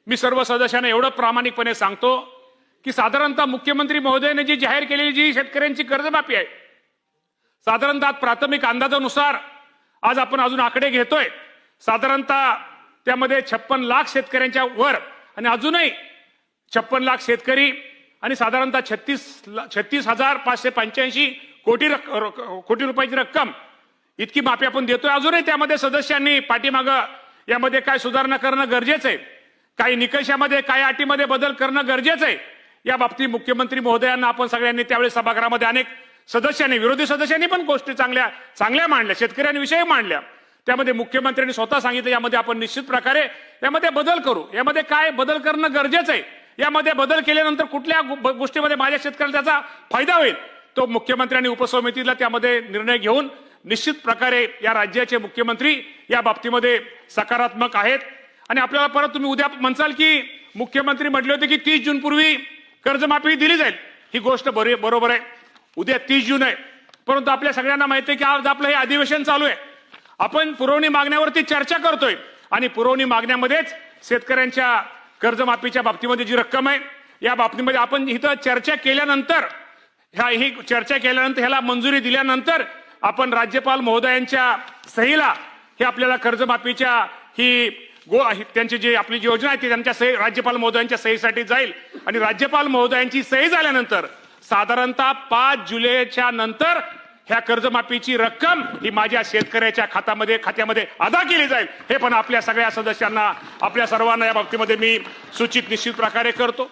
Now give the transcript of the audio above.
मी सर्व सदस्यांना एवढं प्रामाणिकपणे सांगतो की साधारणतः मुख्यमंत्री महोदयाने जी जाहीर केलेली जी शेतकऱ्यांची कर्जमाफी आहे, साधारणतः प्राथमिक अंदाजानुसार आज आपण अजून आकडे घेतोय, साधारणतः त्यामध्ये 56 लाख शेतकऱ्यांच्या वर आणि अजूनही 56 लाख शेतकरी आणि साधारणतः 36,585 कोटी रुपयाची रक्कम इतकी माफी आपण देतोय। अजूनही त्यामध्ये सदस्यांनी पाठीमागं यामध्ये काय सुधारणा करणं गरजेचं आहे, काही निकषामध्ये काही अटीमध्ये बदल करणं गरजेचं आहे। या बाबतीत मुख्यमंत्री महोदयांना आपण सगळ्यांनी त्यावेळी सभागृहामध्ये अनेक सदस्यांनी, विरोधी सदस्यांनी पण गोष्टी चांगल्या मांडल्या, शेतकऱ्यांविषयी मांडल्या। त्यामध्ये मुख्यमंत्र्यांनी स्वतः सांगितलं यामध्ये आपण निश्चित प्रकारे यामध्ये बदल करू, यामध्ये काय बदल करणं गरजेचं आहे, यामध्ये बदल केल्यानंतर कुठल्या गोष्टीमध्ये माझ्या शेतकऱ्याला त्याचा फायदा होईल तो मुख्यमंत्र्यांनी उपसमितीला त्यामध्ये निर्णय घेऊन निश्चित प्रकारे या राज्याचे मुख्यमंत्री या बाबतीमध्ये सकारात्मक आहेत। आणि आपल्याला परत तुम्ही उद्या म्हणसाल की मुख्यमंत्री म्हटले होते की 30 जून पूर्वी कर्जमाफी दिली जाईल, ही गोष्ट बरोबर आहे, उद्या 30 जून आहे, परंतु आपल्या सगळ्यांना माहिती आहे की आज आपलं हे अधिवेशन चालू आहे, आपण पुरवणी मागण्यावरती चर्चा करतोय आणि पुरवणी मागण्यामध्येच शेतकऱ्यांच्या कर्जमाफीच्या बाबतीमध्ये जी रक्कम आहे या बाबतीमध्ये आपण इथं चर्चा केल्यानंतर ह्याला मंजुरी दिल्यानंतर आपण राज्यपाल महोदयांच्या सहीला हे आपल्याला कर्जमाफीच्या त्यांची जी आपली योजना आहे ती त्यांच्या सही राज्यपाल महोदयांच्या सहीसाठी जाईल आणि राज्यपाल महोदयांची सही झाल्यानंतर साधारणतः 5 जुलैच्या नंतर ह्या कर्जमाफीची रक्कम ही माझ्या शेतकऱ्याच्या खात्यामध्ये अदा केली जाईल। हे पण आपल्या सगळ्या सदस्यांना, आपल्या सर्वांना या बाबतीमध्ये मी सूचित निश्चित प्रकारे करतो।